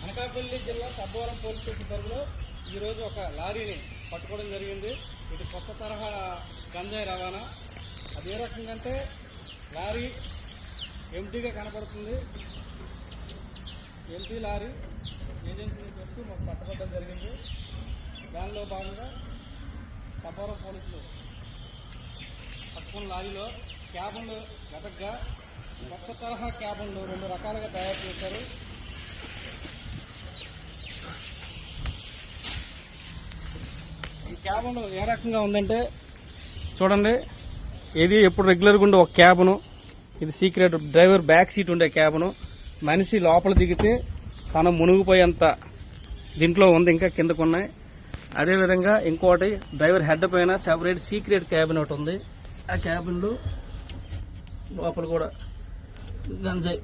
అనకాపల్లి జిల్లా Sabbavaram police station పరిధిలో ఈరోజు ఒక లారీని పట్టుకోవడం జరిగింది. ఇది కొత్త తరహా గంజాయి రవాణా. అది ఏ రకంగా అంటే లారీ ఎంటీగా కనపడుతుంది. ఎంటీ లారీ ఏజెన్సీ నుంచి వస్తూ మాకు పట్టుకోవడం జరిగింది. దానిలో భాగంగా సబ్బవరం పోలీసులు పట్టుకున్న లారీలో క్యాబన్లు వెతగ్గా కొత్త తరహా క్యాబన్లు 2 రకాలుగా తయారు చేశారు. ఈ క్యాబన్ ఏ రకంగా ఉందంటే చూడండి, ఇది ఎప్పుడు రెగ్యులర్గా ఉండే ఒక క్యాబను, ఇది సీక్రెట్ డ్రైవర్ బ్యాక్ సీట్ ఉండే క్యాబను. మనిషి లోపల దిగితే తను మునిగిపోయేంత దీంట్లో ఉంది, ఇంకా కిందకున్నాయి. అదేవిధంగా ఇంకోటి డ్రైవర్ హెడ్ పైన సెపరేట్ సీక్రెట్ క్యాబిన్ ఒకటి ఉంది. ఆ క్యాబిన్లో లోపల కూడా గంజాయి